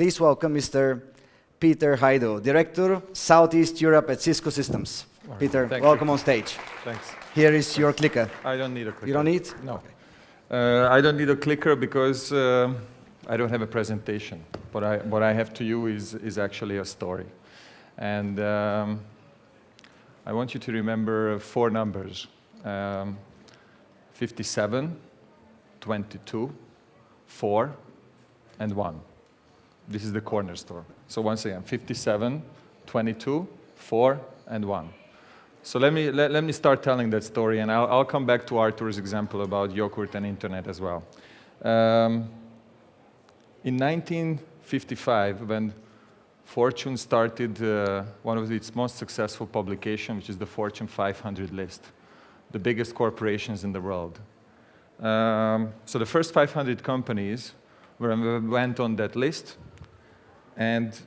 Please welcome Mr. Peter Hajdu, Director, Southeast Europe at Cisco Systems. Right. Peter, Thank welcome you. on stage. Thanks. Here is your clicker. I don't need a clicker. You don't need? No. I don't need a clicker because I don't have a presentation. What I have to you is actually a story. And I want you to remember 4 numbers. 57, 22, 4, and 1. This is the cornerstone. So once again, 57, 22, 4, and 1. So let me start telling that story, and I'll come back to Arthur's example about yogurt and internet as well. In 1955, when Fortune started one of its most successful publications, which is the Fortune 500 list, the biggest corporations in the world. So the first 500 companies went on that list, and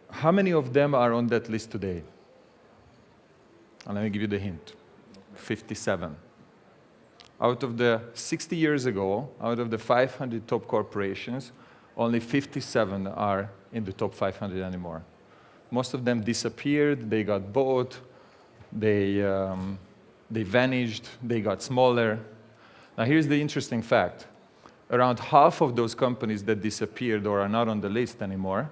how many of them are on that list today? And let me give you the hint. 57. Out of the 60 years ago, out of the 500 top corporations, only 57 are in the top 500 anymore. Most of them disappeared, they got bought, they vanished, they got smaller. Now here's the interesting fact. Around half of those companies that disappeared or are not on the list anymore,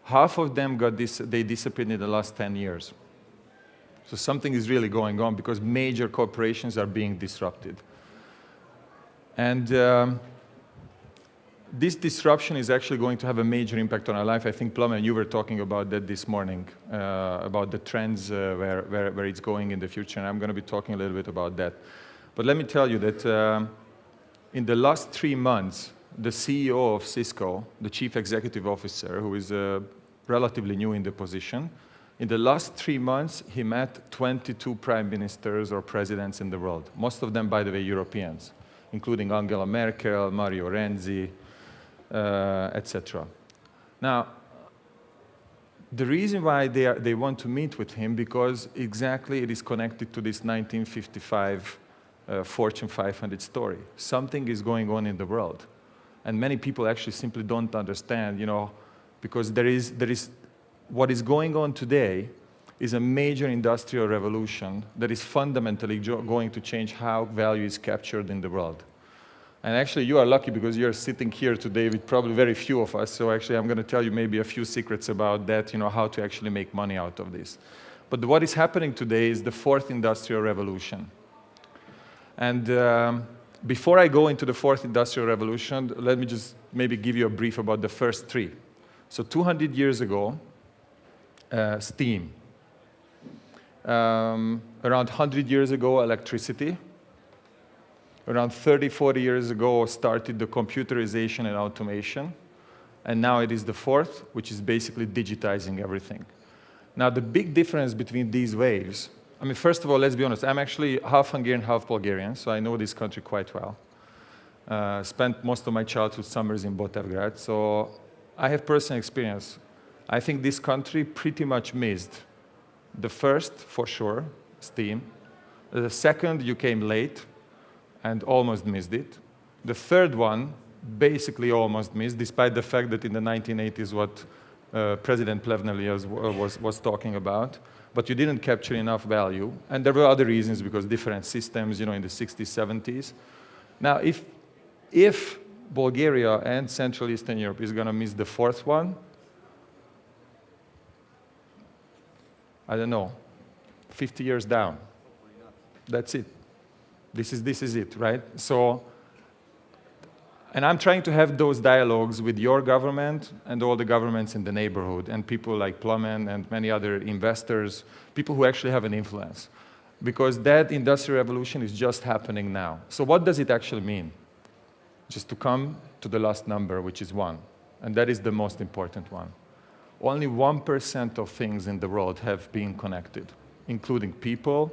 half of them they disappeared in the last 10 years. So something is really going on because major corporations are being disrupted. And this disruption is actually going to have a major impact on our life. I think, Plum, and you were talking about that this morning, about the trends where it's going in the future, and I'm going to be talking a little bit about that. But let me tell you that in the last 3 months, the CEO of Cisco, the Chief Executive Officer, who is relatively new in the position, in the last 3 months, he met 22 prime ministers or presidents in the world. Most of them, by the way, Europeans, including Angela Merkel, Mario Renzi, etc. Now, the reason why they want to meet with him, because exactly it is connected to this 1955 Fortune 500 story. Something is going on in the world. And many people actually simply don't understand, because there is what is going on today is a major industrial revolution that is fundamentally going to change how value is captured in the world. And actually, you are lucky because you're sitting here today with probably very few of us. So actually, I'm going to tell you maybe a few secrets about that, how to actually make money out of this. But what is happening today is the 4th industrial revolution. And before I go into the 4th industrial revolution, let me just maybe give you a brief about the first 3. So 200 years ago, steam. Around 100 years ago, electricity. Around 30, 40 years ago, started the computerization and automation. And now it is the 4th, which is basically digitizing everything. Now, the big difference between these waves, first of all, let's be honest, I'm actually half Hungarian, half Bulgarian, so I know this country quite well. Spent most of my childhood summers in Botevgrad, so I have personal experience. I think this country pretty much missed the first, for sure, steam. The second, you came late and almost missed it. The third one, basically almost missed, despite the fact that in the 1980s what President Plevneliev was talking about. But you didn't capture enough value. And there were other reasons, because different systems, in the 60s, 70s. Now, if Bulgaria and Central Eastern Europe is going to miss the 4th one, I don't know, 50 years down. That's it. This is it, right? So, and I'm trying to have those dialogues with your government and all the governments in the neighborhood and people like Plummen and many other investors, people who actually have an influence. Because that industrial revolution is just happening now. So what does it actually mean? Just to come to the last number, which is 1. And that is the most important one. Only 1% of things in the world have been connected, including people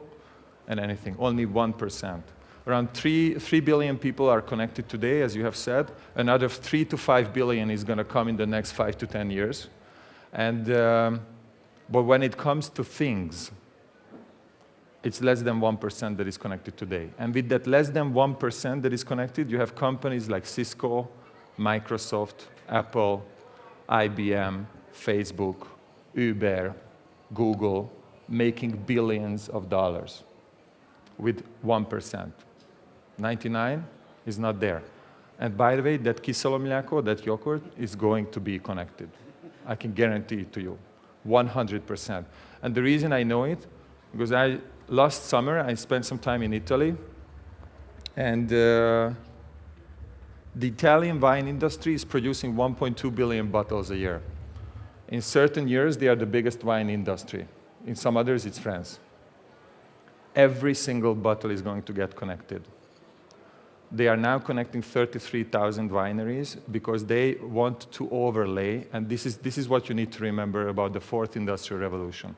and anything. Only 1%. Around 3 billion people are connected today, as you have said. Another 3 to 5 billion is going to come in the next 5 to 10 years. And, but when it comes to things, it's less than 1% that is connected today. And with that less than 1% that is connected, you have companies like Cisco, Microsoft, Apple, IBM, Facebook, Uber, Google, making billions of dollars with 1%. 99 is not there. And by the way, that kiselo mliako, that yogurt, is going to be connected. I can guarantee it to you, 100%. And the reason I know it, because last summer I spent some time in Italy, and the Italian wine industry is producing 1.2 billion bottles a year. In certain years, they are the biggest wine industry. In some others, it's France. Every single bottle is going to get connected. They are now connecting 33,000 wineries because they want to overlay, and this is what you need to remember about the fourth industrial revolution.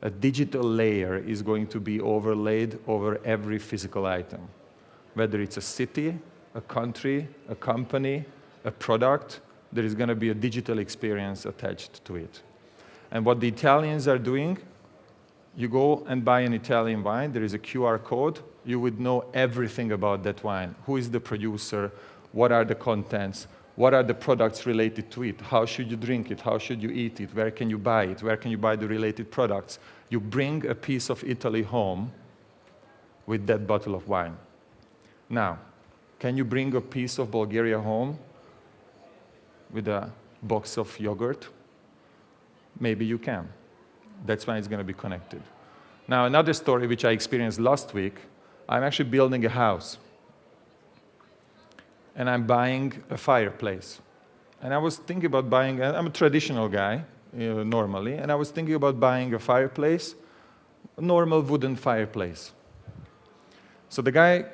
A digital layer is going to be overlaid over every physical item, whether it's a city, a country, a company, a product. There is going to be a digital experience attached to it. And what the Italians are doing, you go and buy an Italian wine, there is a QR code, you would know everything about that wine. Who is the producer? What are the contents? What are the products related to it? How should you drink it? How should you eat it? Where can you buy it? Where can you buy the related products? You bring a piece of Italy home with that bottle of wine. Now, can you bring a piece of Bulgaria home with a box of yogurt? Maybe you can. That's why it's going to be connected. Now, another story which I experienced last week, I'm actually building a house. And I'm buying a fireplace. And I was thinking about buying, I'm a traditional guy, normally, and I was thinking about buying a fireplace, a normal wooden fireplace. So the guy,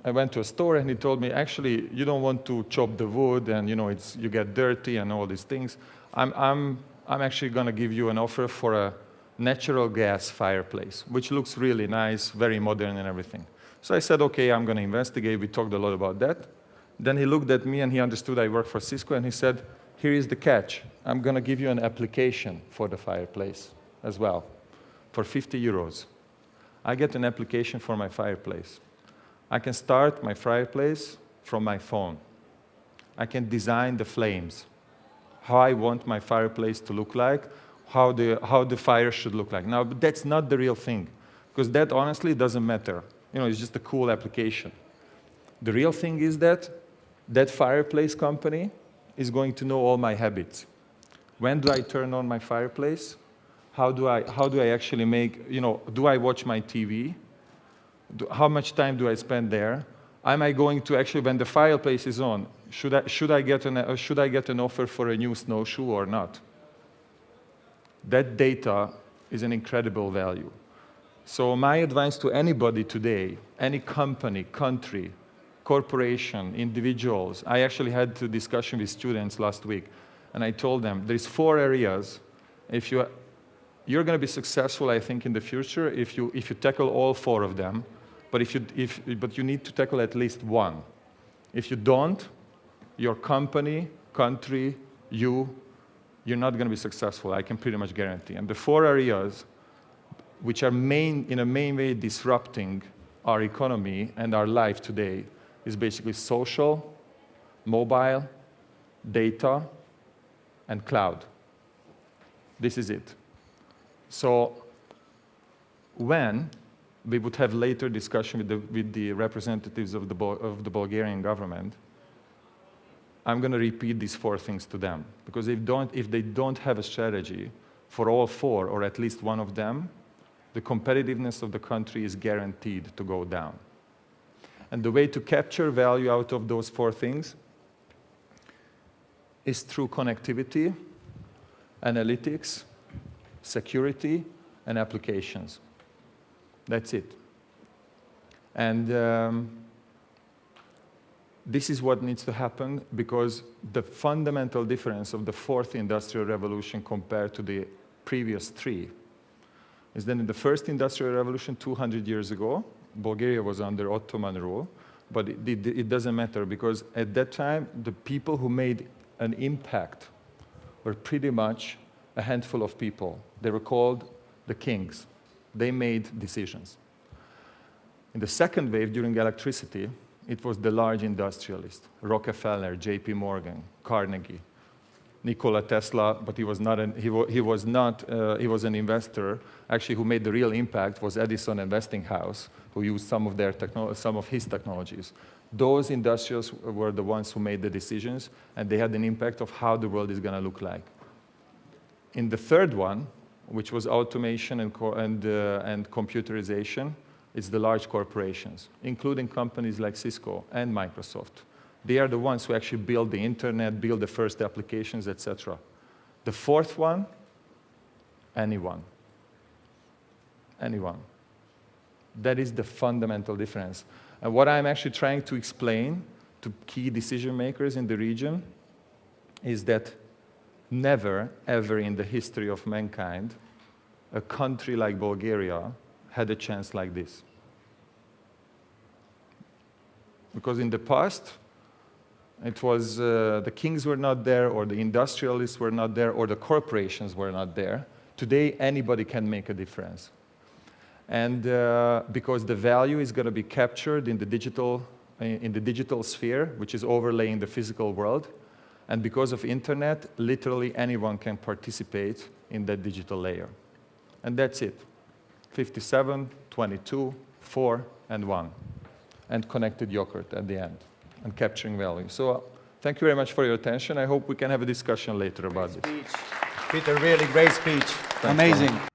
I went to a store and he told me, actually, you don't want to chop the wood and you get dirty and all these things. I'm actually going to give you an offer for a natural gas fireplace, which looks really nice, very modern and everything. So I said, okay, I'm going to investigate. We talked a lot about that. Then he looked at me and he understood I work for Cisco and he said, here is the catch. I'm going to give you an application for the fireplace as well for 50 euros. I get an application for my fireplace. I can start my fireplace from my phone. I can design the flames, how I want my fireplace to look like, how the fire should look like. Now, but that's not the real thing, because that honestly doesn't matter. It's just a cool application. The real thing is that that fireplace company is going to know all my habits. When do I turn on my fireplace? How do I actually make, do I watch my TV? How much time do I spend there? Am I going to actually, when the fireplace is on, should I get an offer for a new snowshoe or not? That data is an incredible value. So my advice to anybody today, any company, country, corporation, individuals, I actually had a discussion with students last week, and I told them there's 4 areas. If you're going to be successful, I think, in the future if you tackle all 4 of them. But you need to tackle at least one. If you don't, your company, country, you're not going to be successful. I can pretty much guarantee. And the 4 areas which are in a main way disrupting our economy and our life today is basically social, mobile, data, and cloud. This is it. So when we would have later discussion with the representatives of the Bulgarian government, I'm going to repeat these 4 things to them. Because if they don't have a strategy for all 4, or at least one of them, the competitiveness of the country is guaranteed to go down. And the way to capture value out of those 4 things is through connectivity, analytics, security, and applications. That's it. And this is what needs to happen, because the fundamental difference of the 4th industrial revolution compared to the previous 3 is that in the 1st industrial revolution 200 years ago, Bulgaria was under Ottoman rule, but it doesn't matter, because at that time, the people who made an impact were pretty much a handful of people. They were called the kings. They made decisions. In the second wave, during electricity, it was the large industrialists, Rockefeller, JP Morgan, Carnegie. Nikola Tesla, but he was not he was an investor. Actually, who made the real impact was Edison and Westinghouse, who used some of his technologies. Those industrials were the ones who made the decisions, and they had an impact of how the world is going to look like. In the third one, which was automation and computerization, it's the large corporations, including companies like Cisco and Microsoft. They are the ones who actually build the internet, build the first applications, etc. The fourth one, anyone. Anyone. That is the fundamental difference. And what I'm actually trying to explain to key decision makers in the region is that never, ever in the history of mankind, a country like Bulgaria had a chance like this. Because in the past, it was the kings were not there, or the industrialists were not there, or the corporations were not there. Today, anybody can make a difference. And because the value is going to be captured in the digital sphere, which is overlaying the physical world, and because of internet, literally anyone can participate in that digital layer. And that's it. 57, 22, 4, and 1. And connected yogurt at the end, and capturing value. So thank you very much for your attention. I hope we can have a discussion later about this. Peter, really great speech. Thanks, amazing.